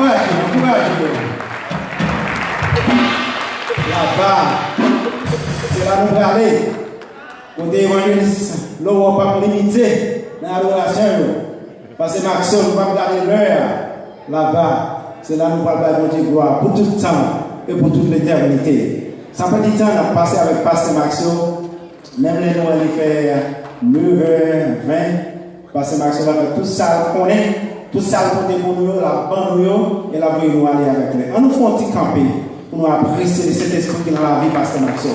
encouragez-le. Là-bas, c'est là où nous allons aller. Côté évangéliste, l'eau va pas limiter dans l'adoration. Parce que Maxime, nous ne pouvons pas garder l'heure. Là-bas, c'est là où nous parlons de Dieu gloire pour tout le temps et pour toute l'éternité. Ça fait du temps, on a passé avec Pasteur Maxime. Même les noms, il fait 9h20. Pasteur Maxime va faire tout ça qu'on est. Tout ça pour nous, la bande et la vie nous aller avec lui. On nous fait un petit camper pour nous apprécier cet esprit qui est dans la vie, Pasteur Maxime.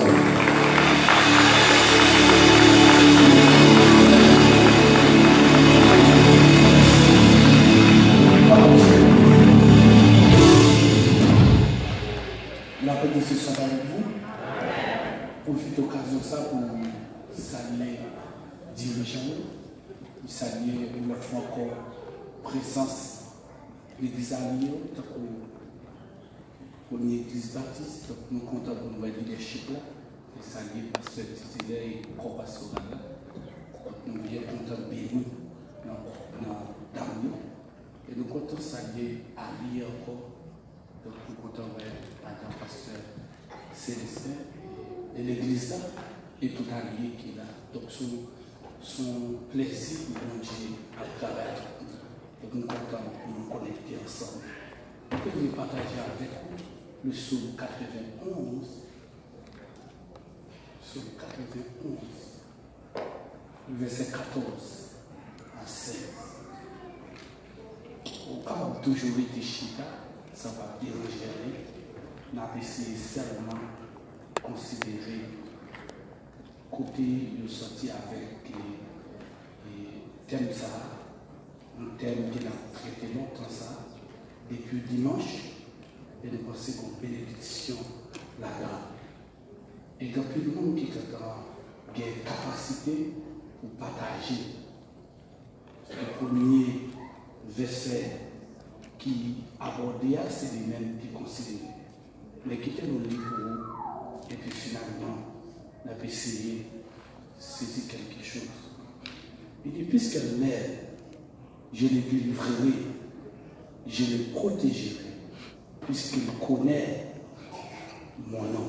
La paix de ce soit avec vous. Profite l'occasion ça pour saluer dirigeants, pour saluer une fois encore présence de l'église alliée, pour l'église baptiste, nous sommes contents pour nous leadership là, et saluer pasteur titulaire et co-pastoral là. Nous sommes bien contents de bénir dans Damien. Et nous sommes contents de saluer allié encore. Donc nous sommes contents de Madame Pasteur Célestin et l'église là, et tout allié qui est là. Donc son plaisir de manger à travers. Donc nous sommes contents de nous connecter ensemble. Je vais partager avec vous le psaume 91. Psaume 91, verset 14 à 16. Au cas où toujours été chita, ça va déranger. On a essayé seulement considérer côté de sortir avec les thèmes ça. Un thème qui a traité longtemps ça, depuis dimanche, et de penser qu'on bénédiction là-dedans. Et donc, tout le monde qui a une capacité pour partager. Le premier verset qui abordait, c'est les mêmes qui considèrent. Mais quittez le livre et puis finalement, on a essayé de saisir quelque chose. Il dit, puisqu'elle m'aide, je les délivrerai, je les protégerai, puisqu'il connaît mon nom.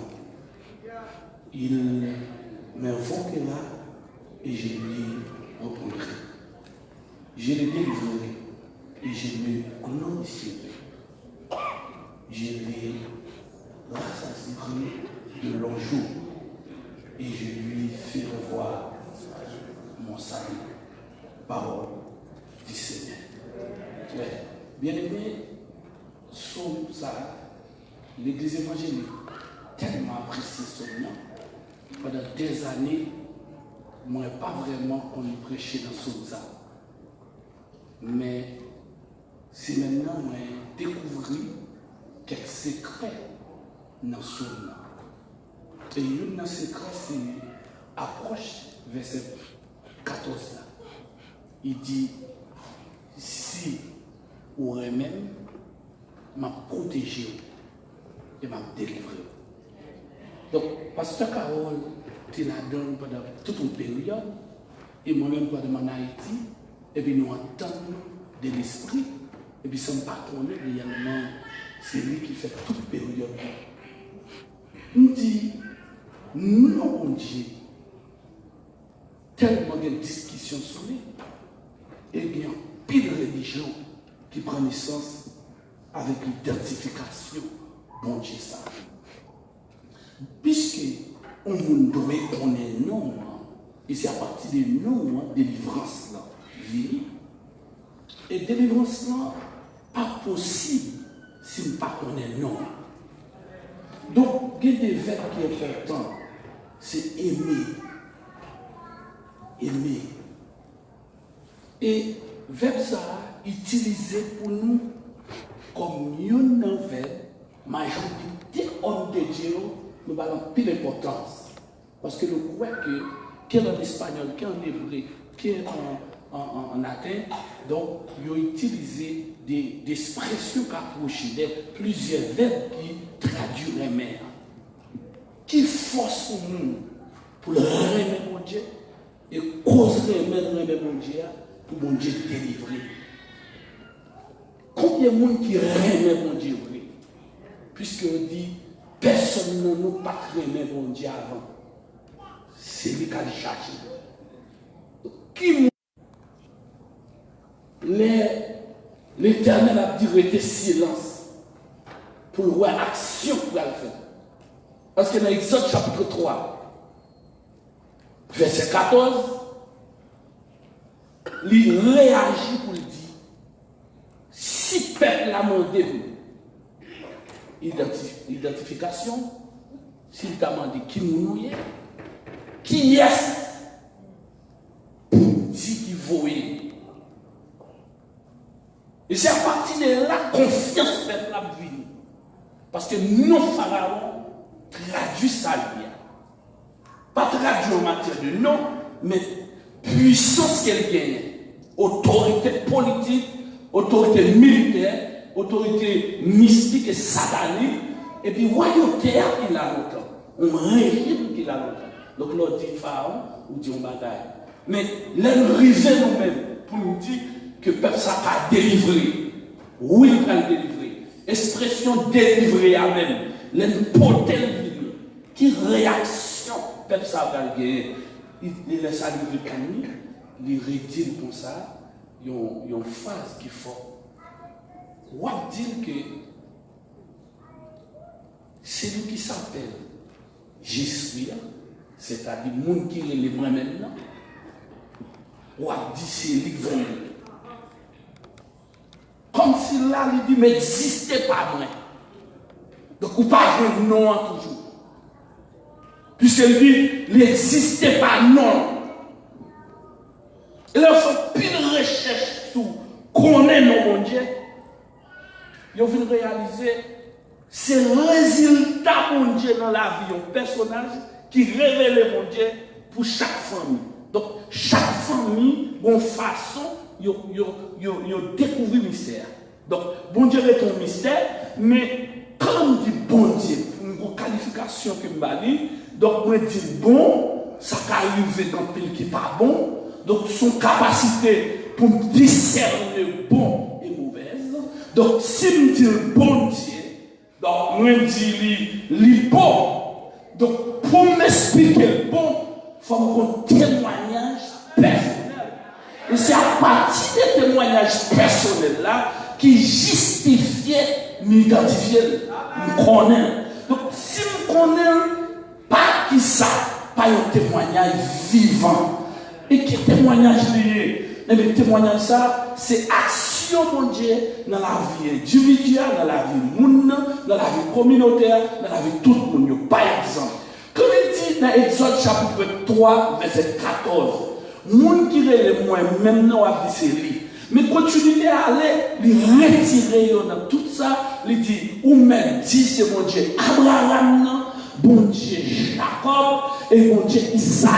Il m'invoquera et je lui répondrai. Je les délivrerai et je le glorifierai. Je les rassasierai de longs jours et je lui ferai voir mon salut. Parole du Seigneur. Ouais. Bien aimé, sur ça, l'église évangélique tellement apprécié ce nom. Pendant des années, moi, pas vraiment qu'on y prêchait dans ce ça. Mais c'est maintenant que j'ai découvert quelques secrets dans ce nom. Et une de ces secrets, c'est approche verset 14 là. Il dit, si ou même m'a protégé et m'a délivré. Donc, Pasteur Carole, tu la donnes pendant toute une période, et moi-même pendant mon Haïti, et puis nous entendons de l'esprit, et puis ça me patronne réellement, c'est lui qui fait toute période. On dit, non, mon Dieu, tellement de discussions sur lui, et bien, pile religion qui prend naissance avec l'identification, bon Dieu, ça. Puisque on doit connaître non, et c'est à partir de nous, délivrance là, vient. Et délivrance là, pas possible si on ne pas connaît non. Donc, il y a des verbes qui sont importants, c'est aimer. Aimer. Et verbe ça, utilisé pour nous comme un verbe, majorité homme de Dieu, nous avons plus d'importance. Parce que le quoi qui est en espagnol, qui est en hébreu, qui est en latin, donc ils ont utilisé des expressions approchées, plusieurs verbes qui traduisent les mères, qui forcent nous pour le remettre mon Dieu et causer remettre mon Dieu pour mon Dieu délivrer. Combien de monde qui aime mon Dieu, puisque on dit, personne ne nous pas aimé mon Dieu avant. C'est lui qui a cherché. Qui l'Éternel a dit rester silence pour voir action pour le faire. Parce que dans Exode chapitre 3, verset 14, il réagit pour dire si peuple a demandé identification, s'il t'a demandé qui nous est, qui est pour dire qu'il voyait. Et c'est à partir de là confiance peuple a venu. Parce que nos pharaons traduisent ça bien. Pas traduit en matière de nom, mais puissance qu'elle gagne. Autorité politique, autorité militaire, autorité mystique et satanique, et puis royauté il a longtemps. On régime qu'il a longtemps. Donc l'on dit pharaon ou dit on bataille. Mais l'enriser nous-mêmes pour nous dire que le peuple ça pas délivré. Oui, il va délivrer. Expression délivrée à même. L'important qui réaction le peuple ça va gagner. Il laisse aller le camis, il retire comme ça, il y a une phase qui est forte. On dit que c'est lui qui s'appelle Jésus, c'est-à-dire le monde qui est le moi-même là. On dit c'est lui qui vient. Comme si là, il dit, mais n'existait pas moi. Donc, on parle de non toujours. Puisqu'il dit, il n'existait pas non. Et là, il faut pile recherche sur connaître mon Dieu. Il faut réaliser c'est le résultat mon Dieu dans la vie, un personnage qui révèle mon Dieu pour chaque famille. Donc, chaque famille, bonne façon, il découvre le mystère. Donc, bon Dieu est un mystère, mais comme dit bon Dieu, une qualification que je m'a dit, donc, moi, je dis bon, ça arrive dans le pays qui n'est pas bon, donc, son capacité pour discerner bon et mauvaise. Donc, si je dis bon Dieu, donc, moi, je dis li bon. Donc, pour m'expliquer le bon, il faut un témoignage personnel. Et c'est à partir des témoignages personnels là qui justifiait, m'identifier, me connaît. Donc, si je connais pas qui ça, pas un témoignage vivant. Et qui témoignage lié? Et le témoignage ça, c'est action mon Dieu dans la vie individuelle, dans la vie monde, dans la vie communautaire, dans la vie de tout le monde. Par exemple, comme il dit dans Exode chapitre 3, verset 14, monde qui est le moins, même non à c'est lui. Mais continuez à aller, lui retirer dans tout ça, lui dit, ou même dit c'est mon Dieu Abraham, bon Dieu Jacob et bon Dieu Isaac.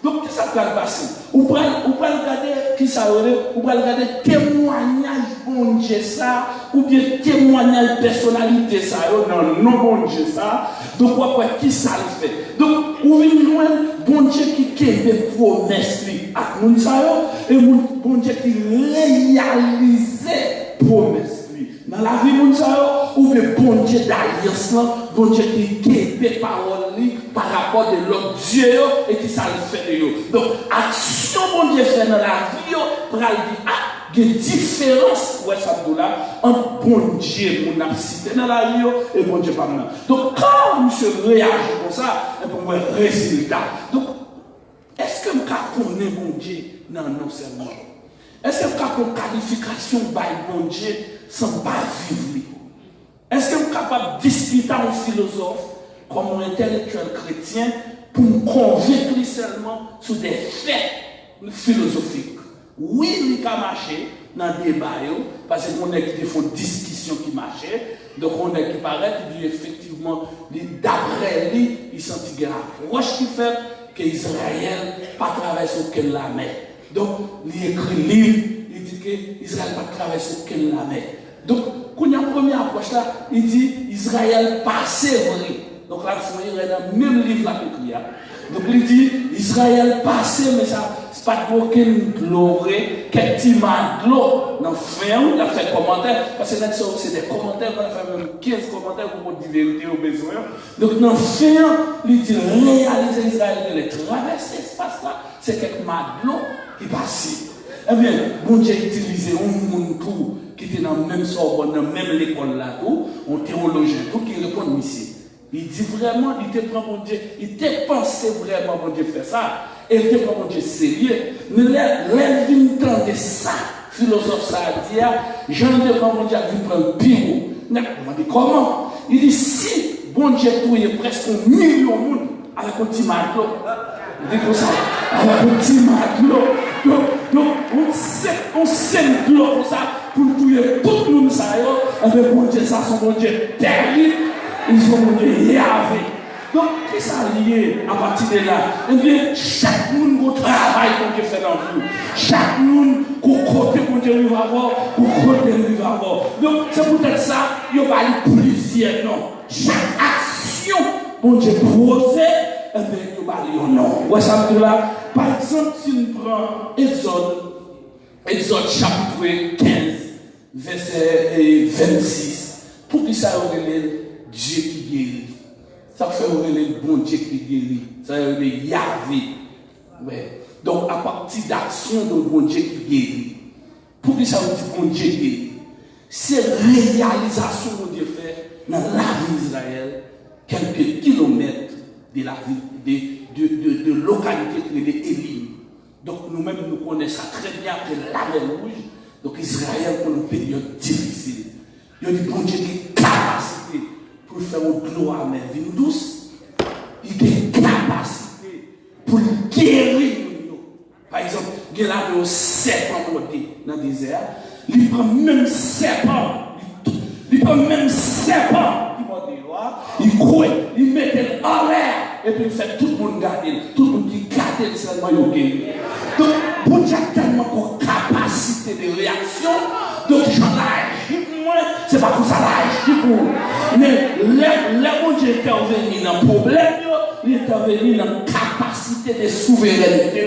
Donc, qu'est-ce que ça va passer? Vous pouvez regarder qui ça veut dire? Vous pouvez regarder témoignage bon Dieu ça, ou bien témoignage personnalité ça, non, non bon Dieu ça. Donc, pourquoi qui ça le fait? Donc, vous voyez loin, bon Dieu qui a des promesses à mon ça, et bon Dieu qui réalise promesses. Dans la vie, mon ça, ou bien bon Dieu d'alliance, bon Dieu qui a des paroles par rapport à l'autre Dieu et qui ça le fait. Donc, action bon Dieu fait dans la vie, pour aller dire, ah, il y a une différence, ouais, ça là, entre bon Dieu, mon a cité dans la vie, et bon Dieu pas maintenant. Donc, quand monsieur réagit comme ça, et pour moi, résultat. Donc, est-ce que je connais bon Dieu? Non, non seulement. Est-ce que je connais une qualification par bon Dieu sans pas vivre? Est-ce que je suis capable de discuter un philosophe comme un intellectuel chrétien pour me convaincre seulement sur des faits philosophiques? Oui, il a marché dans le débat, parce qu'on a qui font discussion qui marchait, donc on a qui paraît, qui dit effectivement, d'après lui, il sentit qu'il y a une approche qui fait qu'Israël pas traverser aucune la mer. Donc, il écrit un livre, il dit qu'Israël pas traverser aucune la mer. Donc, quand il y a une première approche là, il dit Israël passé vrai. Donc là, il y a dans le même livre là écrit. Donc il dit Israël passé, mais ça, c'est pas aucun gloire, qu'est-ce qui m'a de l'eau dans le fin, il a fait commentaire, parce que c'est des commentaires, on a fait même 15 commentaires pour dire vérité au besoin. Donc dans le fin, il dit réaliser Israël de les traverser l'espace là, c'est quelques matelots qui passent. Eh bien, bon Dieu utilisé un monde tout qui était dans le même Sorbonne, dans la même école là, tout, un théologien, tout qui répond ici. Il dit vraiment, il te prend mon Dieu, il te pensé vraiment mon Dieu faire ça, et il te prend mon Dieu sérieux. Mais les temps de ça, philosophe ça a dit, Jean de prend mon Dieu a vu prendre pire. On m'a dit comment? Il dit si bon Dieu touille presque 1 million de monde avec un petit matelot. Il dit comme ça, avec un petit matelot. Donc, on sait de l'eau pour ça, pour touiller tout le monde ça, et bien bon Dieu, ça, son bon Dieu terrible. Ils sont Yahvé. Donc, qui ça lié à partir de là? Eh bien, chaque monde qui travaille qu'on Dieu fait dans le vie. Chaque monde qui côté qu'on Dieu va avoir, qu'on côté qu'on va avoir. Donc, c'est peut-être ça, il y a pas plusieurs non. Chaque action, mon Dieu posé, eh bien, il y a pas un non. Vous savez là, par exemple, si on prend Exode chapitre 15, verset 26, pour qui ça aurait Dieu qui guérit. Ça fait le bon Dieu qui guérit. Ça fait le Yahvé. Ouais. Donc, à partir d'action de bon Dieu qui guérit. Pour que ça veut dire bon Dieu guérit? C'est réalisation que Dieu fait dans la vie d'Israël, quelques kilomètres de la vie, de localité qui est Élim. Donc, nous-mêmes, nous connaissons ça très bien après la mer rouge. Donc, Israël, pour une période difficile. Il y a du bon Dieu qui a capacité pour faire une gloire mais vie douce, il a des capacités pour guérir. Par exemple, il y a un serpent dans le désert, il prend même serpent, il prend même serpent, il court, il met en l'air, et puis il fait tout le monde garder, tout le monde qui garde seulement il guérit. Donc, pour Dieu a tellement de capacité de réaction, donc j'en ai agi pour moi, c'est pas pour ça l'agi pour moi. Mais les bon Dieu intervenir dans le problème, il intervenir dans la capacité de souveraineté.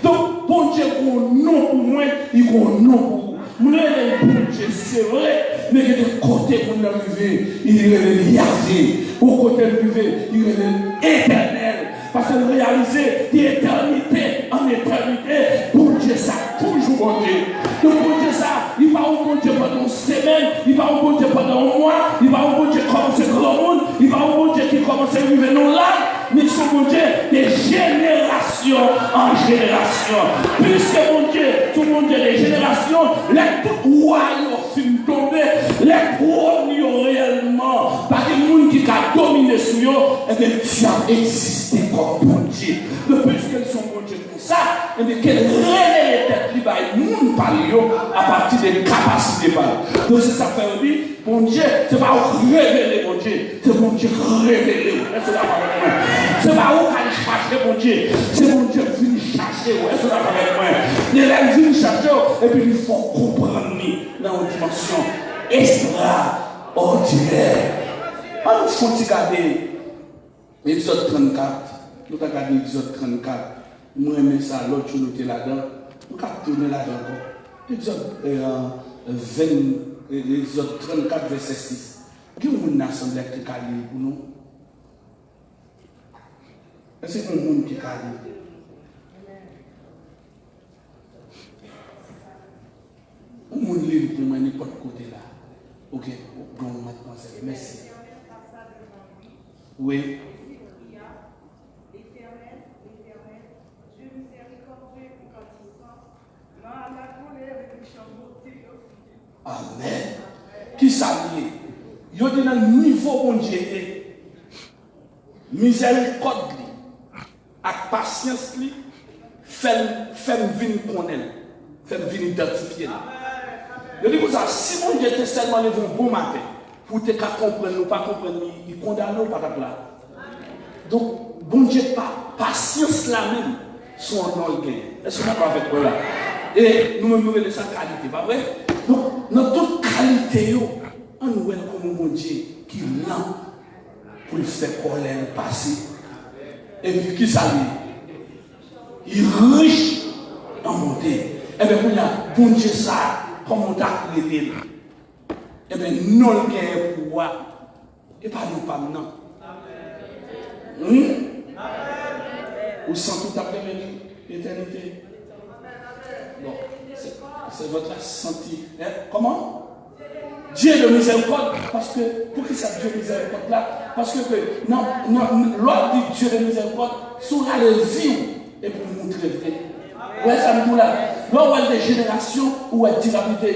Donc, bon Dieu, non pour moi, il a un non pour vous. Mon Dieu, c'est vrai, mais il y a des côtés pour nous arriver, il y a des Yahvé. Au côté de l'arrivée, il y a des éternels. Parce que réaliser d'éternité en éternité, bon Dieu, ça toujours bon Dieu. Donc, bon Dieu, ça, il va au bon Dieu pendant une semaine, il va au bon Dieu pendant un mois, il va au bon Dieu commencer grand monde, il va au bon Dieu qui commence à vivre dans là, mais son bon Dieu, de génération en génération. Puisque mon Dieu, tout le monde des générations, les tout royaumes finissent tomber, les premiers réellement, par des gens qui ont dominé sur eux, et bien tu as existé comme bon Dieu. Depuis qu'elles sont bon Dieu pour ça, et bien qu'elles révèlent les têtes libres, et nous parlons à partir des capacités. Donc c'est ça que fait dire, bon Dieu, c'est pas révéler mon Dieu, c'est mon Dieu révéler. C'est pas où qu'elle cherche mon Dieu, c'est mon Dieu qui vient chercher. Est-ce que vous avec moi? Il vient chercher et puis il faut comprendre dans une dimension extraordinaire. On nous faut regarder l'épisode 34. Nous avons regardé l'épisode 34. Moi, j'aime ça, l'autre jour, nous étions là-dedans. Nous avons tourné là-dedans. L'épisode 34, verset 6. Qui est une assemblée qui est allée pour nous? Est-ce que monde qui est allé? On monde libre pour moi n'importe côté là. Ok, bon, mademoiselle, merci. Oui. Dieu miséricordieux et compatissant, dans la colère et les Amen. Qui s'allie? Il y a un niveau bon Dieu. Miséricorde, avec patience, fait venir connaître, fait venir identifier. Je dis que ça, si mon Dieu était seulement levé un bon matin, pour te comprendre ou pas comprendre, il condamne ou pas là. Donc, bon Dieu, patience la même, son nom gain. Est-ce que vous êtes avec moi là? Et nous nous relèvons sa qualité, pas vrai? Donc, dans toute qualité, on nous voit comme mon Dieu qui est lent pour le faire colère passer. Et puis, qui ça dit? Il est riche en montée. Et bien, bon Dieu ça, comment t'as créé? Eh bien, non, le gain pour moi. Et pas nous, pas maintenant. Ou sans tout après l'éternité. Bon, c'est votre senti. Comment? Dieu de miséricorde, parce que, pour qui ça Dieu de miséricorde là? Parce que, non, l'autre dit Dieu de miséricorde, sur la vie, et pour nous montrer vrai. Ouais, ça me dit là. Là, où il y a des générations où il y a des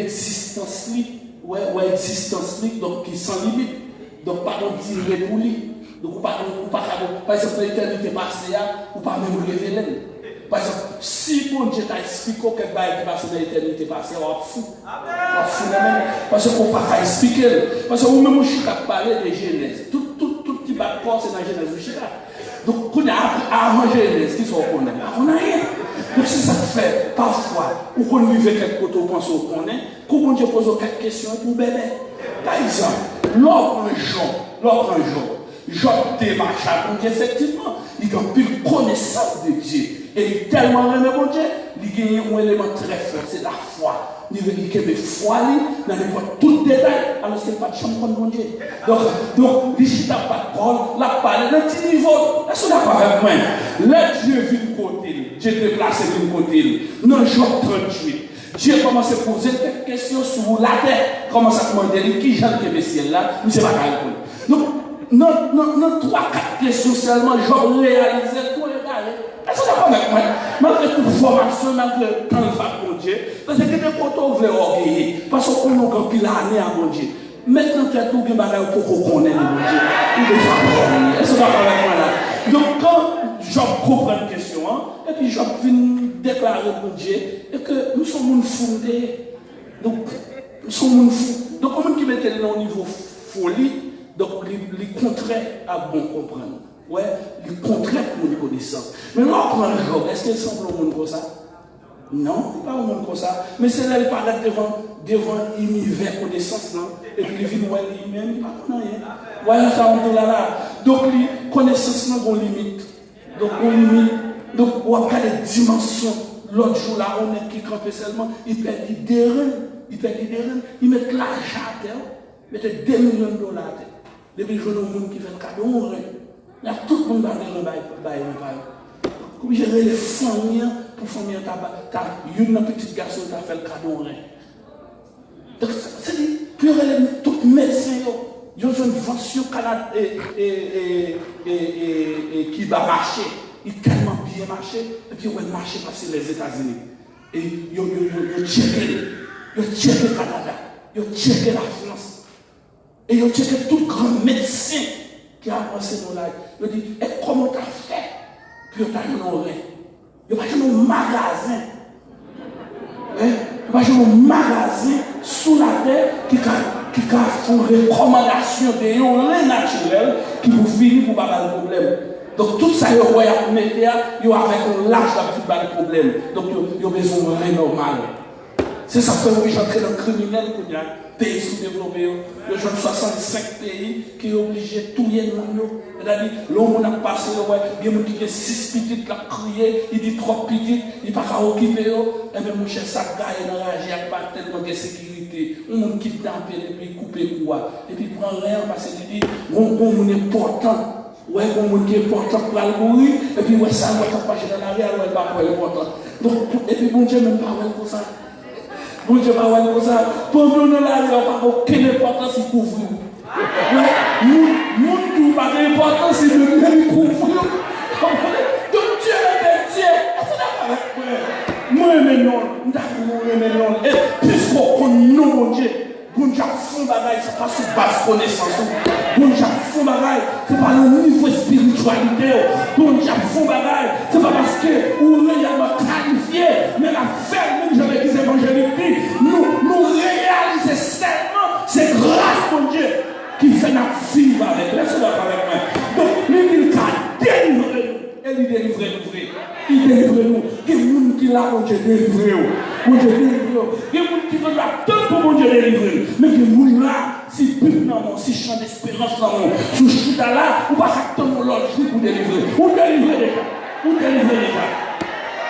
existence, donc qui sans limite, donc pas de dire pour lui. Donc, par exemple, l'éternité passée, ou pas même révéler. Par exemple, si bon Dieu t'a expliqué quelque chose qui passe dans l'éternité passée, on va fou. Parce qu'on ne peut pas expliquer. Parce que vous-même, je suis parler de Genèse. Tout petit bâtiment, c'est dans Genèse. Donc, quand on a avant Genèse, qui sont qu'on est, on n'a rien. Donc, c'est ça qui fait, parfois, ou qu'on vivait quelque chose, on pense qu'on est, comment Dieu pose quelques questions pour bébé. Par exemple, l'autre jour, Job démarche à bon Dieu, effectivement, il a plus connaissance de Dieu. Et il est tellement aimé bon Dieu, il a un élément très fort, c'est la foi. Il veut dire que la foi, dans tout détail, alors qu'il n'y a pas de chambre contre bon Dieu. Donc, il n'a pas de parole, la parole, d'un petit niveau. Est-ce que vous êtes d'accord avec moi? Là, Dieu vient de côté, Dieu déplacé de côté. Dans Job 38, Dieu commence à poser des questions sur la terre. Commence à demander qui j'en ai le ciel là, nous ne savons pas répondre. Donc, non, 3-4 questions seulement, Job réalisait tout le gars. Est-ce que vous êtes d'accord avec moi? Malgré toute formation, malgré tant de fois pour Dieu, parce que des potos veulent orgueiller, parce qu'on a encore l'année à mon Dieu. Maintenant, tu as tout bien bagage pour qu'on connaisse mon Dieu. Il est déjà orgueillé. Est-ce que vous êtes d'accord avec moi là? Donc, quand Job comprend une question, et puis Job vient déclarer pour Dieu, et que nous sommes fondés. Donc, nous sommes fous. Donc, comment qui mettait au niveau folie? Donc, les contraires à bon comprendre. Ouais, les contraires pour une connaissance. Mais là, on prend le Job. Est-ce qu'il semble au monde comme ça? Non, pas au monde comme ça. Mais c'est là qu'il paraît devant l'univers connaissance, non? Et puis, il vit lui-même, il ne connaît rien. Voilà, ça, on là. Donc, les connaissances n'ont pas de limite. Donc, on limite. Donc, on n'a pas de dimension. L'autre jour, là, on est qui campait seulement. Il perd des reins. Il met l'argent à terre. Il met 2 millions de dollars à terre. Depuis le jour où monde qui fait le cadeau, on règne. Il y a tout le monde qui va faire comme j'ai les familles pour famille, une petite garçon qui a fait le cadeau, on règne. Donc, c'est-à-dire, puis tout médecin, ils ont une invention qui va marcher. Il a tellement bien marché, et puis il va marcher parce que les États-Unis. Et ils ont checké le Canada, ils ont checké la France. Et ils ont checké tout grand médecin qui a avancé dans la vie. Ils ont dit, et comment tu as fait? Puis ils ont dit, non, rien. Ils ont pas joué au magasin. Ils ont pas joué au magasin sous la terre qui a fait une recommandation de rien naturel qui vous finit pour pas avoir de problème. Donc tout ça, ils ont mis avec un large de problème. Donc ils ont besoin de rien normal. C'est ça que vous entrez dans le criminel pour dire pays sous-développés, le jeune 65 pays qui est obligé de tout le monde. C'est-à-dire, l'homme a passé, il y a des gens qui ont 6 petites, qui ont crié, il dit 3 petites, il n'est pas qu'à occuper. Et bien, mon cher, ça gagne dans la vie, il n'y a pas tellement de sécurité. On kidnappe et puis coupe quoi. Et puis, il prend rien parce qu'il dit, on est important. Ouais, on est important pour aller mourir. Et puis, ouais, ça, on va pas dans la vie, on va pas important. Donc, et puis, mon Dieu, même pas pour ça. Bon Dieu, pas comme ça. Pendant nous là, il n'y a pas aucune importance pour couvrir. Nous tout pas d'importance, c'est de nous couvrir. Donc Dieu est Dieu. Moi, mais non. Et puisqu'on connaît mon Dieu, bon Dieu, fond bagaille, c'est pas sur basse connaissance. Bon Dieu, fond bagaille, c'est pas le niveau spiritualité. Bon Dieu, fond bagaille, c'est pas parce que vous réellement qualifié, mais la ferme, je l'ai dit, évangélique, nous réalisons seulement, c'est grâce mon Dieu qui fait notre vivre avec. Laissez-le avec moi. Donc, lui, il a délivré nous. Et il délivre nous. Il délivre nous. Il y a des gens qui l'ont, mon Dieu, délivré. Mon Dieu, délivré. Il y a des gens qui veulent attendre pour mon Dieu délivrer. Mais il y a des gens là, si but dans mon, si champ d'espérance dans mon, sous chita là, ou pas attendre l'autre jour pour délivrer. Ou délivrer déjà.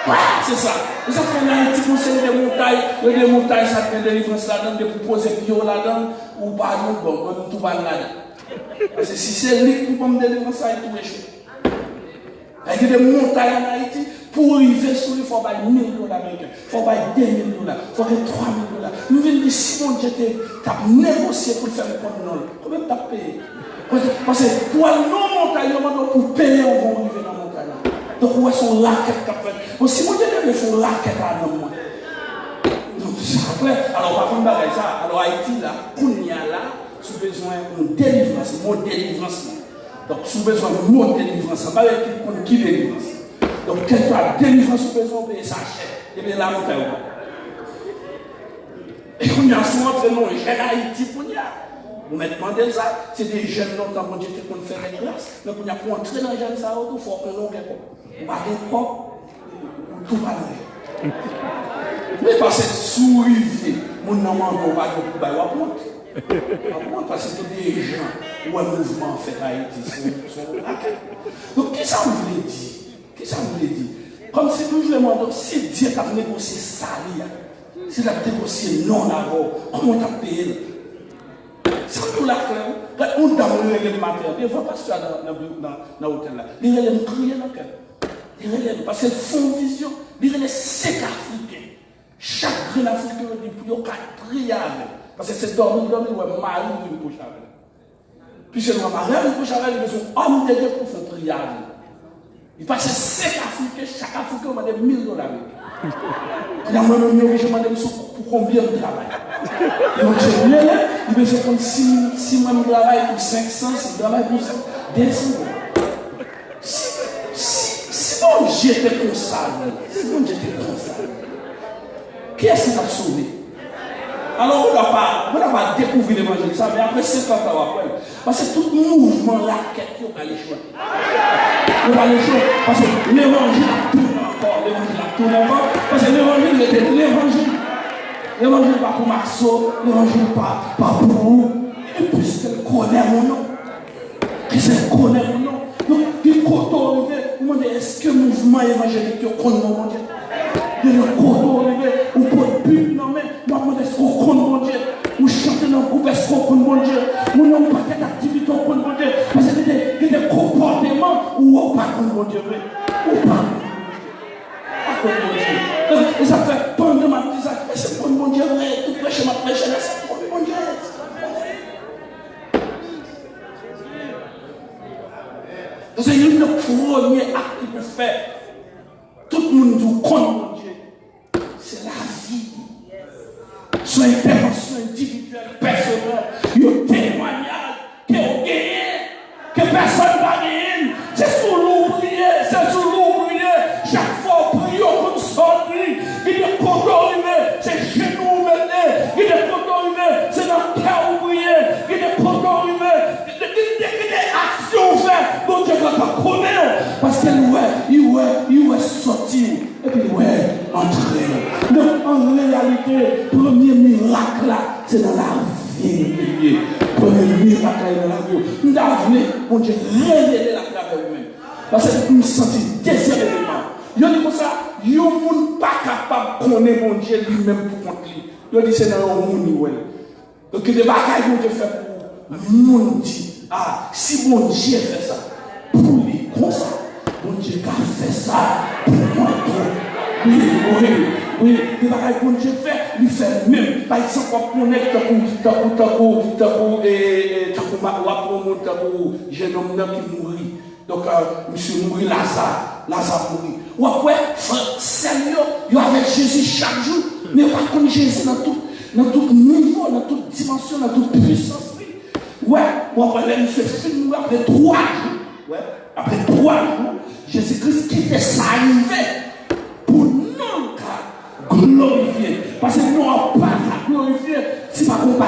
Ouais, c'est ça. Et ça fait un petit conseil des montagnes, ça fait des délivrances là-dedans, de proposer bio là-dedans, ou pas, bon, on tout va là-dedans. Parce que si c'est lui qui peut me délivrer ça, il tout échoué. Il y a des montagnes en Haïti, pour arriver sur lui, il faut avoir $1 000 américains, il faut avoir $2 000, il faut avoir $3 000. Nous venons de si mon Dieu t'a négocié pour faire le compte non. Combien tu as payé? Parce que pour aller dans la montagne, pour payer, on va arriver dans la montagne. Donc, où est son raquette qu'a fait? Bon, si mon Dieu veut faire une raquette à nous, donc c'est clair. Alors, par contre, ça, alors Haïti, là, qu'on y a là, sous besoin de délivrance, mot délivrance. Donc, sous besoin de mot délivrance, ça va être qui délivrance. Donc, quand tu as délivrance, sous besoin de payer sa chair, et bien là, on fait. Et on y a souvent très long, j'ai Haïti pour y a. Vous m'avez demandé ça, c'est des jeunes longtemps qu'on dit qu'on fait des classes, mais qu'on a pour entrer dans les jeunes, ça, il faut qu'on l'ongue on va aller quoi, tout va aller. Mais parce que sous-rivé, mon nom on va parce que c'est des gens où un mouvement fait Haïti sont là. Donc, qu'est-ce que ça voulait dire? Qu'est-ce que ça voulait dire? Comme si nous demandons, si Dieu a négocié ça, s'il a négocié non d'abord, comment tu as payé? C'est pour la claire. On t'a donné les matériels. Il ne faut pas se faire dans l'hôtel là. Il relève crier dans le cœur. Il relève parce que font vision. Il relève 5 Africains. Chaque grain africain dit pour prier avec. Parce que c'est dormir, ouais, Marie une couche avec. Puis c'est Marie une couche avec, ils sont hommes de Dieu pour faire prier avec. Il passe 5 Africains, chaque Africain on m'a dit $1 000. Il a même je m'en demande pour combien de travail. Donc il me dit comme si moi je travaille pour 500, si je travaille pour 200. Si mon Dieu était comme ça, si mon Dieu était comme ça, qui est-ce qui t'a sauvé? Alors on n'a pas découvert l'évangile, ça, mais après 50 ans après. Parce que tout mouvement là, il n'y a pas les choix. Il n'y a pas les choix. Parce que l'évangile tourne encore, l'évangile tourne encore. Parce que l'évangile était l'évangile. L'évangile pas pour Marceau, l'évangile pas pour vous. Et puisqu'elle connaît mon nom, qu'elle connaît mon nom. Donc, il faut vous demandez est-ce que le mouvement évangélique connaît mon Dieu? Il y a le côté arrivé, ou pour le but, non mais, moi, est-ce qu'on connaît mon Dieu? Ou chanter dans le groupe, est-ce qu'on connaît mon Dieu? Ou non, pas quelle activité on connaît mon Dieu? Parce qu'il y a des comportements où on ne pas connaît mon Dieu. Ou pas. Et ça fait pendant ma vie, c'est pour mon Dieu, tout prêcher ma prêche, c'est pour mon Dieu. C'est le premier acte qu'il peut faire. Tout le monde nous connaît mon Dieu. C'est la vie. Son intervention individuelle, personnelle, le témoignage que vous gagnez, que personne ne va gagner. C'est sous l'ouvrier, c'est sous l'ouvrier. Chaque fois on prie, on sortir. Il est content arrivé, c'est chez nous maintenant. Il est content arrivé, c'est dans le cœur ouvrier. Il est content arrivé. Il y a des actions faites. Donc je ne vais pas connaître. Parce qu'il est sorti. Et puis entrer. Donc en réalité, le premier miracle là, c'est dans la vie. Le premier miracle dans la vie. Nous avons mon Dieu révélé la travers vous-même. Parce que nous sentons désirablement. Il dit comme ça, il n'y a pas capable de connaître mon Dieu lui-même pour compte lui. Il dit c'est dans le monde. Donc il y a des bagages que Dieu fait pour mon Dieu. Ah, si mon Dieu fait ça, pour lui, comme ça, mon Dieu a fait ça pour moi. Oui, les bagages que Dieu fait, il fait même. Par exemple, on connecte jeune homme qui mourit. Donc, monsieur mourit, Lazare mourit. Ou après, Seigneur, il y a avec Jésus chaque jour, mais pas comme Jésus dans tout niveau, dans toute dimension, dans toute puissance. Ouais, ou après, monsieur film après 3 jours. Ouais, après 3 jours, Jésus-Christ quitte sa arrivée pour nous glorifier. Parce que nous n'avons pas à glorifier si pas qu'on pas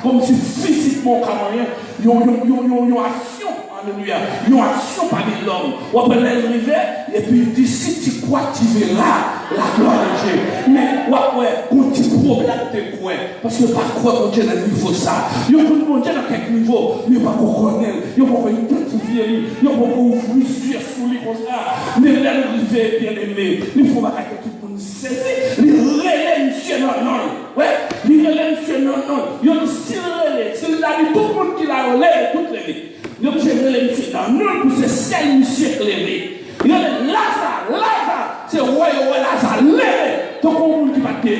comme si physiquement rien. Ils ont action. Alléluia. Ils ont action parmi l'homme. Ou après l'arrivée, et puis il dit si tu crois, tu verras la gloire de Dieu. Mais ou après, quand tu problème de quoi? Parce que pas quoi mon Dieu dans le niveau ça. Ils ont mon Dieu dans quel niveau? Mais pas qu'on connaît. Ils ont identifié sanctifier, il faut ouvrir les yeux sur lui comme ça. Mais là, nous vivons bien aimé. Il faut que tout le monde saisisse. Il relève monsieur non. Ouais, il relève monsieur non. Il a dit s'il relève, s'il a dit tout le monde qui l'a relève, tout levé. Il a dit relève monsieur non, pour ce seul monsieur levé. Il a dit Lazare, c'est roi Lazare, levé. Donc, on ne peut pas dire,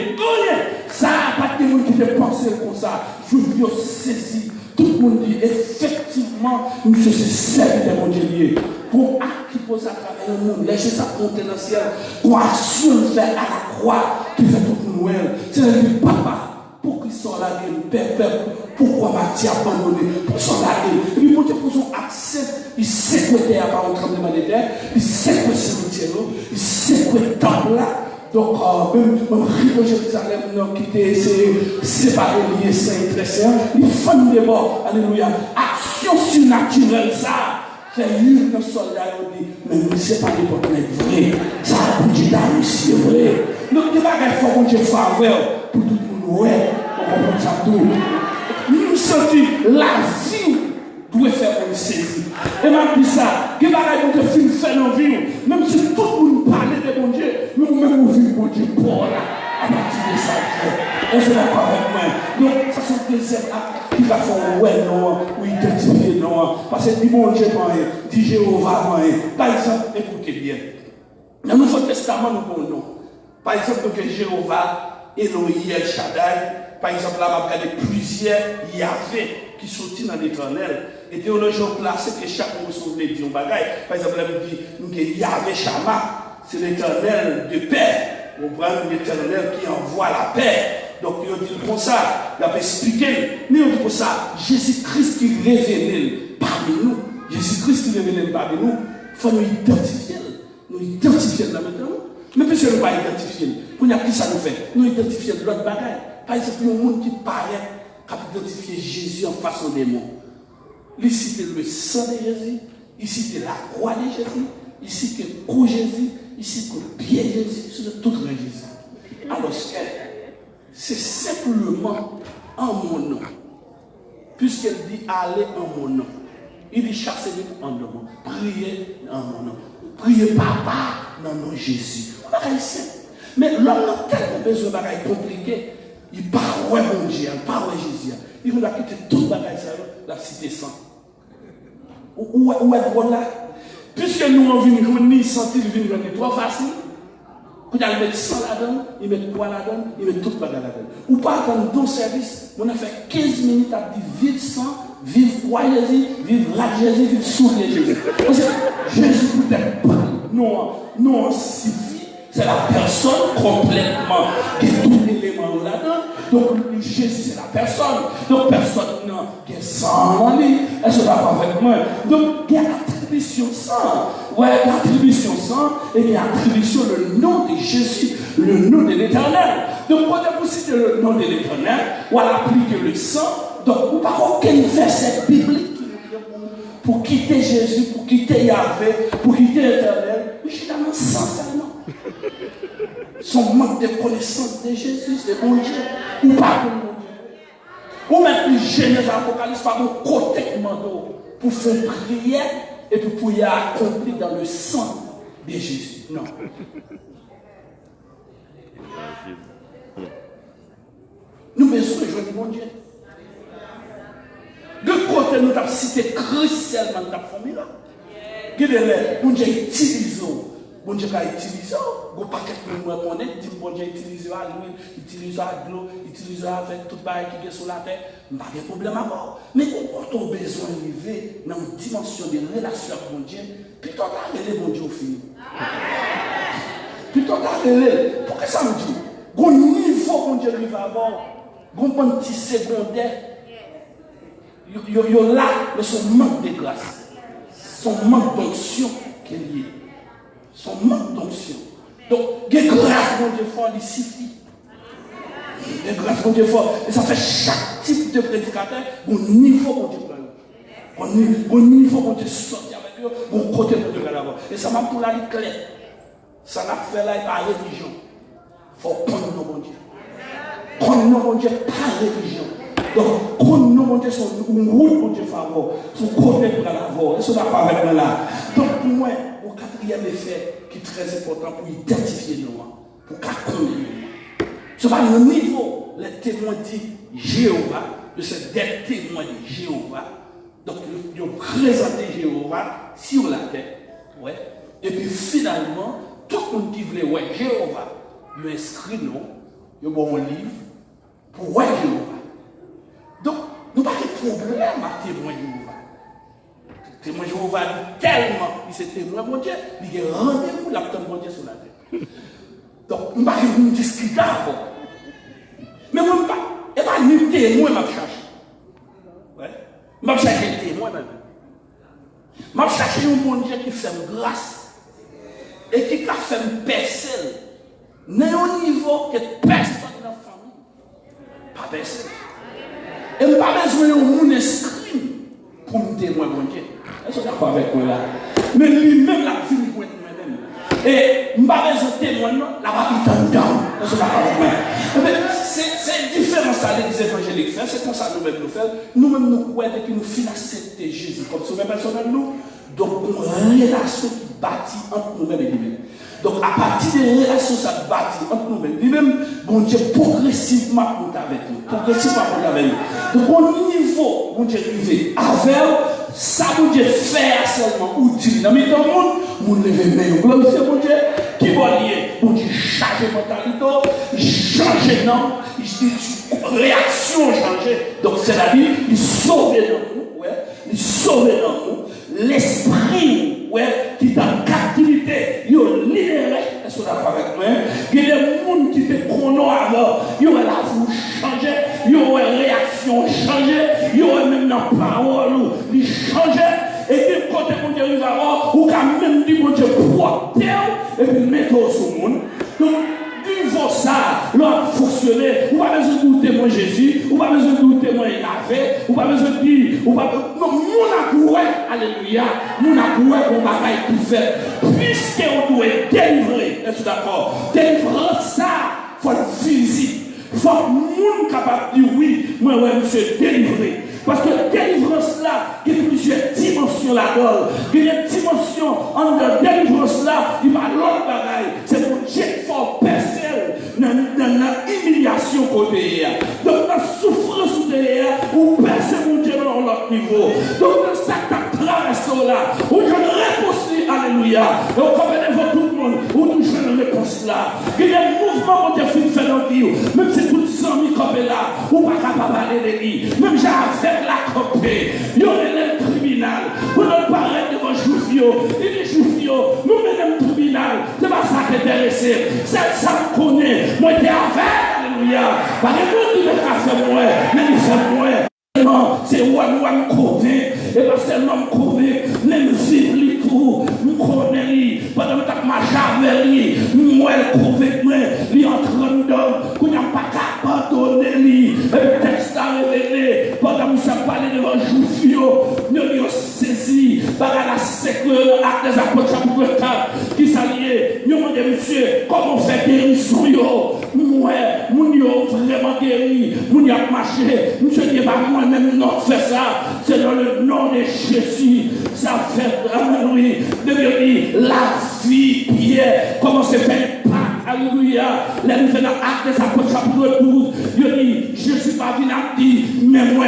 ça n'a pas de monde qui fait penser comme ça. Je veux saisir. Tout le monde dit, effectivement, monsieur, c'est celle de mon Dieu. Pour qui pose à travers le monde, laisser sa monter dans le ciel, pour action faire à la croix, qui fait tout le monde. C'est le papa. Pour qu'il soit là, père, pourquoi m'a-t-il abandonné? Pour son là, et puis pour son accès, il sait que terre par un tremblement de terre, il sait que c'est le ciel, il sait que le temple là. Donc, même Rive Jérusalem, qui était séparé, lié, saint, très saint, il fonde des bords, alléluia. Action surnaturelle, ça. C'est une soldat qui dit, mais nous ne sommes pas des portes vrai. Ça a dit c'est vrai. Donc, il n'y a pas de fois qu'on Dieu faveur pour tout le monde, ouais, on comprend ça tout. Nous sentons la vie doit faire pour nous saisir. Et m'a dit ça, il n'y a pas de film fait dans la vie, même si tout le monde parle de bon Dieu, nous-mêmes nous vivons bon Dieu pour là, à partir de ça. On se l'a pas avec moi. Donc, ça c'est le deuxième acte qui va faire ouais, non, ou identifier, non. Parce que dit bon Dieu, dit Jéhovah, par exemple, écoutez bien. Dans le Nouveau Testament, nous avons non. Par exemple, donc Jéhovah, Elohim, El Shaddai, par exemple, là, on va regarder plusieurs Yahvé qui sortent dans l'éternel. Et théologiens ont placé que chaque mot sauve dit un bagaille. Par exemple, là, on dit, nous Yahvé Shama, c'est l'éternel de paix. On prend l'éternel qui envoie la paix. Donc, il dit comme ça, il a expliqué. Mais on dit comme ça, Jésus-Christ qui révèle parmi nous. Jésus-Christ qui révèle parmi nous, il faut nous identifier. Nous identifier là maintenant. Mais puisque nous ne pas identifier, pour nous, qui ça nous fait? Nous identifier l'autre bagaille. Par exemple, il y a un monde qui paraît capable d'identifier Jésus en façon des mots. Ici, c'est le sang de Jésus. Ici, c'est la croix de Jésus. Ici, c'est le cou de Jésus. Ici, c'est le pied de Jésus. C'est tout le Jésus. Alors, c'est simplement en mon nom. Puisqu'elle dit allez en mon nom. Il dit chassez-les en mon nom. Priez en mon nom. Priez papa dans le nom de Jésus. On a réussi. Mais l'homme a tellement besoin de choses compliquées. Il parle ouais mon Dieu, il parle ouais Jésus. Il va quitter toute bagaille la cité sans. Où est bon là? Puisque nous on vient nous sentir venir trop facile. Quand il met 100 là-dedans, il met 3 là-dedans, il met toute bagaille là-dedans. Ou pas attendre deux services, on a fait 15 minutes à dire vive sang, vive quoi Jésus, vive la Jésus, vive sourire Jésus. Parce que Jésus peut-être pas. Non, suffit. C'est la personne complètement qui est tout l'élément là-dedans. Donc Jésus c'est la personne. Donc personne qui est sans en lui. Elle se va pas avec moi. Donc il y a l'attribution sans. Ouais, l'attribution sans et il y a l'attribution le nom de Jésus, le nom de l'Éternel. Donc quand vous citez le nom de l'Éternel, on applique le sang. Donc vous n'avez pas aucun verset biblique qui nous dit pour quitter Jésus, pour quitter Yahvé, pour quitter l'Éternel. Mais je suis dans le sang seulement. Son manque de connaissance de Jésus, c'est bon Dieu. Ou pas bon Dieu. Ou même Genèse Apocalypse, par mon côté pour faire prière et pour y accomplir dans le sang de Jésus. Non. Nous besoin de jouer bon Dieu. De côté, nous avons cité Christ seulement dans la famille là. Bon Dieu utilise. Bon Dieu a utilisé, bon paquet de monde connaît, dit bon Dieu utilise à l'huile, utilise à l'eau, utilise avec tout bail qui est sur la terre, pas de problème à voir. Mais quand on a besoin d'arriver dans une dimension de relation avec bon Dieu, plutôt d'arrêter bon Dieu au fini. Plutôt d'arrêter. Pourquoi ça me dit? Bon niveau bon Dieu lui va avoir, bon petit secondaire, il y a là, mais son manque de grâce, son manque d'onction qui est lié. Son manque d'onction. Donc, il y a grâce mon Dieu fort, il suffit. Il y a grâce mon Dieu fort. Et ça fait chaque type de prédicateur, au niveau mon Dieu prend. Au niveau mon Dieu sortir avec eux, au côté mon Dieu va l'avoir. Et ça m'a pour la clair. Ça n'a fait là par religion. Il faut prendre nos mon Dieu. Prendre nos mon Dieu par religion. Donc, quand nous montons sur une route pour Dieu faveur, sur côté pour la voir, et ce n'est pas avec moi là. Donc, pour moi, au quatrième effet qui est très important pour identifier nous, pour connaître nous. Ce n'est pas le niveau, les témoins de Jéhovah, de ces témoins de Jéhovah. Donc, ils ont présenté Jéhovah sur la terre. Ouais. Et puis finalement, tout le monde qui voulait voir Jéhovah, il a inscrit nous, il a un livre pour voir Jéhovah. Donc, nous n'avons pas de problème à témoin Jéhovah. Témoin Jéhovah, tellement, il s'est témoin mon Dieu, il a rendez-vous la mon Dieu sur la terre. Donc, nous n'avons pas de discuter encore. Mais moi, je ne pas ni témoin, je cherche. Ouais. Je cherche un témoin même. Je cherche un bon Dieu qui fait grâce et qui a fait percer. Dans un niveau que personne dans la famille pas percer. Et je n'ai pas besoin de mon esprit pour me témoigner mon Dieu. Est-ce que vous êtes d'accord avec moi là? Mais lui-même, la vie, moi-même. Et je n'ai pas besoin de témoigner, la vie est en dedans. Est-ce que vous êtes d'accord avec moi? C'est différent ça, l'église évangélique fait. C'est comme ça nous-mêmes nous faisons. Nous-mêmes nous croyons que nous finissons d'accepter Jésus comme sauveur personnel nous. Donc, une relation qui bâtit entre nous-mêmes et lui-même. Donc, à partir des relations qui bâtit entre nous-mêmes et lui-même, bon Dieu progressivement compte avec nous. Progressivement compte avec nous. Donc, au niveau, bon Dieu arrivé avec ça, bon Dieu fait seulement utile. Dans le monde, nous levons les mains. Glorifiez mon Dieu, qui va lier. Bon Dieu changer mentalité, changer non, réaction changer. Donc, c'est-à-dire, il sauve dans nous, ouais, il sauve dans nous. L'esprit qui est en captivité, il est libéré. Est-ce que vous êtes avec moi? Il y a des gens qui étaient chrono avant, il y aurait la vie changée, il y aurait réaction changée, il y aurait même la parole qui changeait. Et puis, quand on Dieu va voir, ou quand même dit, mon Dieu, pour et puis mettre au sur le monde. Donc, niveau ça, l'on fonctionner, ou pas besoin de témoin Jésus, ou pas besoin de témoin Yahvé, ou pas besoin de dire, ou pas besoin de. Non, mon acoué, alléluia, mon acoué, mon bagaille tout fait. Puisque on doit délivrer, est-ce d'accord? Délivrer ça, il faut le physique. Il faut que le monde capable de dire oui, moi, ouais, monsieur, délivré. Parce que la délivrance là, il y a plusieurs dimensions là-dedans. Il y a une dimension en de délivrance là, il va à l'autre bagaille. C'est pour Dieu qu'il faut percer dans l'humiliation côté. Donc, dans la souffrance côté, ou percer mon Dieu dans l'autre niveau. Donc, dans ça, tu traverses là, où je ne réponse, alléluia. Et on comprend devant tout le monde, où nous jouons une réponse là. Il y a un mouvement mon Dieu fait dans le vie. Même si tout le sang mis comme là, ou pas capable d'aller de lui. Même j'ai avec la copée, il y aurait le tribunal. Pour nous paraître devant Joufio, il dit Joufio, nous menons le tribunal. C'est pas ça qui est intéressé. C'est ça qu'on connaît. Moi, j'étais avec, alléluia. Par exemple, il m'a fait moins, mais il fait moins. C'est one couvé, et pas seulement me couvé, même vivre les tout, me connaît, pendant que je marche avec lui, moi, le couvé, il est en train de, qu'on n'a pas qu'à abandonner lui, et le texte a révélé, pendant que je parle devant Joufio, nous avons saisi, par la sécurité, l'acte des apôtres, chapitre 4, qui s'alliait, nous avons dit, monsieur, comment faire guérison, moi, nous avons vraiment guéri, nous avons marché, monsieur, dit, pas moi-même, non, fait ça, c'est dans le nom de Jésus, ça fait, alléluia, de dire, la vie, Pierre, comment se fait alléluia, les nous faisons acte des apôtres, chapitre 12, il dit, je ne suis pas venu à dire, mais moi,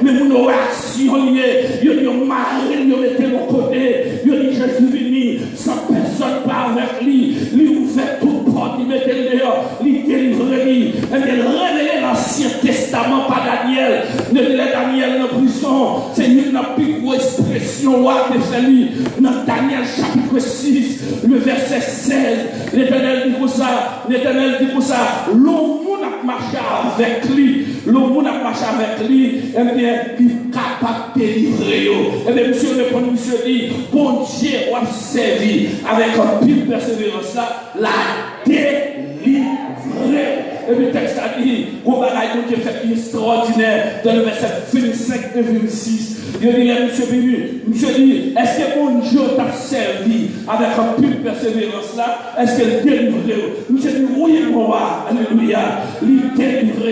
mais mon réaction, il dit, Marie, il mettait de côté, il dit, je suis venu, sans personne pas avec lui, lui ouvert toute porte, il mettait le dehors, il délivrait lui, et il révélait l'Ancien Testament par Daniel, ne dit Daniel dans la prison, c'est une plus grosse expression, qui fait lui, dans Daniel chapitre 6, le verset 16, l'Éternel dit pour ça, l'homme a marché avec lui, l'homme a marché avec lui, et bien, il est capable de délivrer. Et bien, monsieur répond, monsieur dit, bon Dieu, on a servi avec un pile persévérance là, la délivrer. Et le texte a dit, on va regarder Dieu fait extraordinaire dans le verset 25 et 26. Il dit, monsieur dit, est-ce que mon Dieu t'a servi avec un pile persévérance là? Est-ce qu'elle délivre? Monsieur dit, oui, on va, alléluia, il délivre.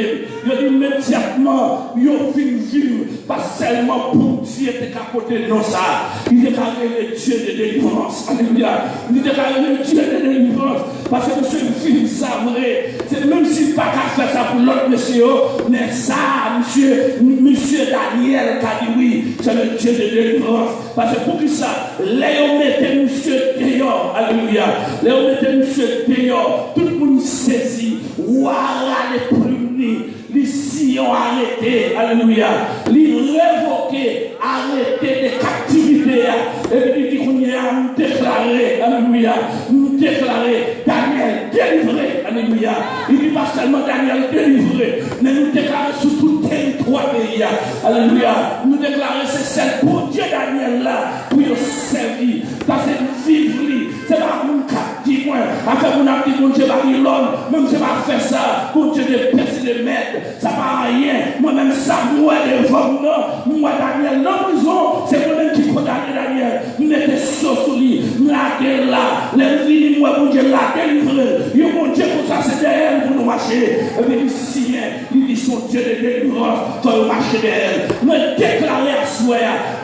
il dit immédiatement, il fin vivre, pas seulement pour Dieu te capoter non ça. Il déclare le Dieu de délivrance. Alléluia. Il déclare le Dieu de délivrance. Parce que monsieur film ça vrai. C'est même si pas qu'à faire ça pour l'autre monsieur, mais ça, monsieur Daniel qui a dit oui, c'est le Dieu de délivrance. Parce que pour qui ça, Léon mettait monsieur dehors. Alléluia. Léon mettait monsieur dehors. Tout le monde saisit. Ouara les prévenus. Les sillons arrêtés. Alléluia. Les révoqués. Arrêtés des captivités. Et puis il dit qu'on y a déclaré. Alléluia. Nous déclarer Daniel délivré. Alléluia. Il dit pas seulement Daniel délivré, mais nous déclarer sur tout territoire pays. Alléluia. Nous déclarer c'est celle pour Dieu Daniel là pour nous servir. Parce que vivre, c'est pas mon cap, dis-moi. Après, on a dit, mon Dieu, Babylone, même si je vais faire ça, mon Dieu, de percer de mettre, ça ne va rien. Moi-même, ça, moi, devant non. Moi, Daniel, non, prison, c'est moi-même qui condamne Daniel. Mettez ça sur lui, la là, les vignes, moi, mon Dieu, la délivré. Yo, mon Dieu, pour ça, c'est derrière pour nous marcher. Et puis, il signe, il dit, son Dieu de délivrance, pour nous marcher derrière. Me déclarer à soi,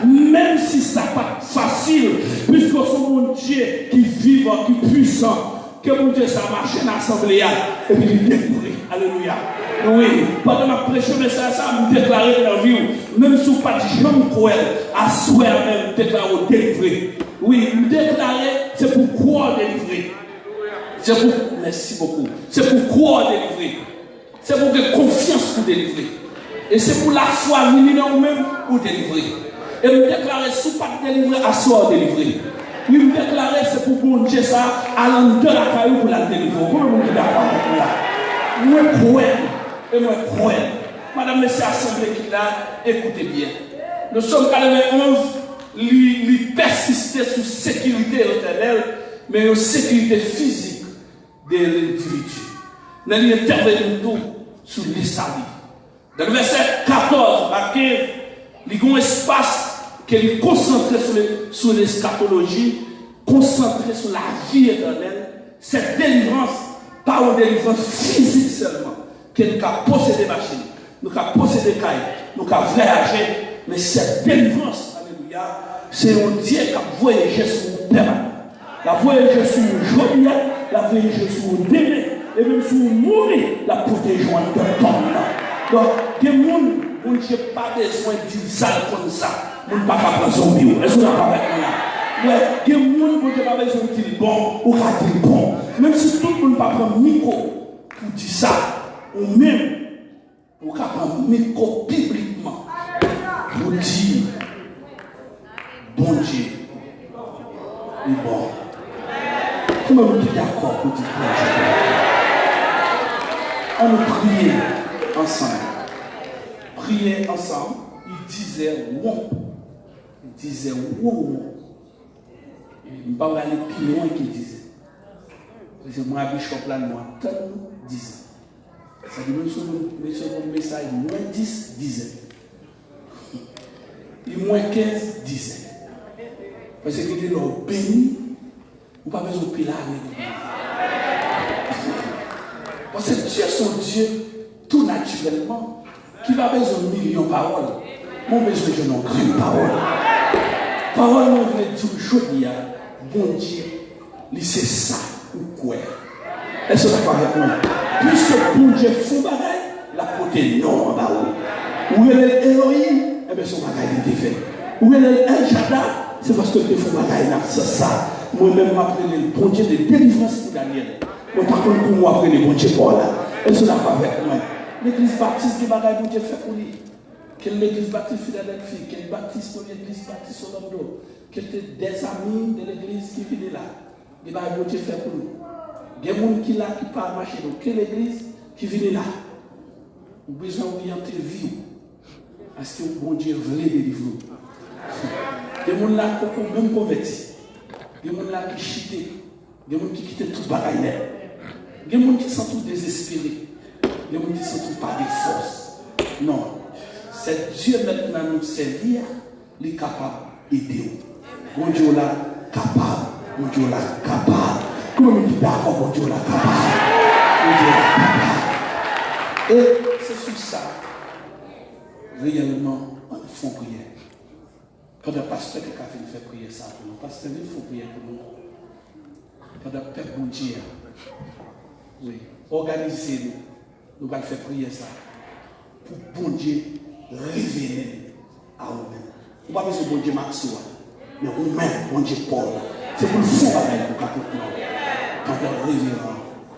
même si ça n'est pas facile, puisque son mon Dieu qui vivant, qui puissant, que mon Dieu ça marche dans l'assemblée et puis il découvre. Alléluia. Oui, pendant ma prêche, mais ça me déclarer dans la vie, même si vous pas de jambe cruel, à souhait même déclarer délivré. Oui, me déclarer, c'est pour croire délivrer. C'est pour, merci beaucoup, c'est pour croire délivrer. C'est pour que confiance pour délivrer. Et c'est pour la foi minimum même pour délivrer. Et me déclarer, si vous pas délivrer, à soi délivrer. Il me déclarait, c'est pour bon Dieu ça, à l'endroit de la caillou pour la délivrer. Comment vous dites d'accord avec moi? Moi, croyant, et moi, croyant. Madame, monsieur, assemblée qui là, écoutez bien. Nous sommes 91, lui persister sur sécurité éternelle, mais une sécurité physique de l'individu. Nous intervenons tout sur l'Israël. Dans le verset 14, marqué, il y a un espace qui est concentré sur l'eschatologie, concentré sur la vie éternelle. Cette délivrance, pas une délivrance physique seulement, qu'elle a possédé machine, nous avons possédé caille, nous avons voyagé, mais cette délivrance, alléluia, c'est un Dieu qui a voyagé sur une permanence. La voyagé sur une journée, la voyagé sur une délai, et même sur une mourir, la protéger de temps. Donc, des gens, on n'a pas besoin de dire ça comme ça. On ne peut pas prendre son bio. Est-ce qu'on n'a pas avec là? Ouais, des gens, on n'a pas besoin de dire bon ou pas dire bon. Même si tout le monde ne peut pas prendre micro pour dire ça, ou même, on peut prendre micro publiquement pour dire bon Dieu est bon. Comment vous êtes d'accord pour dire bon Dieu? On nous priait ensemble. Prier ensemble, il disait wow. Il disait wow. Il ne va pas aller plus loin qu'il disait. Parce que moi, Bishop là, moi, tant disait. Ça dit même sur mon message, moins 10 disait. Et moins 15 disait. Parce que il est là, béni, ou pas besoin de piler. Parce que Dieu est son Dieu, tout naturellement, qui n'a pas besoin de millions de paroles. Mon besoin de nos grandes paroles. Parole, on veut dire aujourd'hui, bon Dieu, c'est ça ou quoi? Est-ce que vous êtes d'accord avec moi? Puisque bon Dieu fait bagaille, la côté non en bas. Où est l'Élohim? Eh bien, son bagaille est fait. Où est El Shaddai? C'est parce que tu fais bagaille là, c'est ça. Moi-même, je m'appelle le bon Dieu de délivrance pour Daniel. Moi, par contre, pour moi, après le bon Dieu pour là. Est-ce que vous êtes d'accord avec moi? L'église baptiste, qui bagaille bon Dieu fait pour lui? Quelle église baptiste Philadelphie? Quelle baptiste pour l'église baptiste Orlando? Quels étaient des amis de l'église qui viennent là? Il va bon Dieu fait pour nous. Il y a des gens qui là qui parlent marcher. Donc, quelle église qui vient là? Vous avez besoin d'orienter vie. Parce que bon Dieu veut délivrer. Des gens là qui ont même converti. Des gens là qui chitaient. Des gens qui quittent tout bagaille. Des gens qui sont tous désespérés. Des gens qui sont tous pas de force. Non. C'est Dieu maintenant nous servir, il est capable d'aider. Mon Dieu là, capable. Mon Dieu là, capable. Comment nous dit d'accord, mon Dieu là, capable. Mon Dieu là, capable. Et c'est sur ça, réellement, on fait prière. Quand le pasteur qui a fait prier ça pour nous, pasteur, il faut prier pour nous. Quand le peuple bon Dieu, oui, organisez-nous, nous allons faire prier ça pour bon Dieu révéler à nous-mêmes. On ne va pas besoin de bon Dieu Maxoua, mais nous-mêmes, bon Dieu Paul. C'est pour le fond pour nous. Quand on révèle,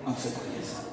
on fait prier ça.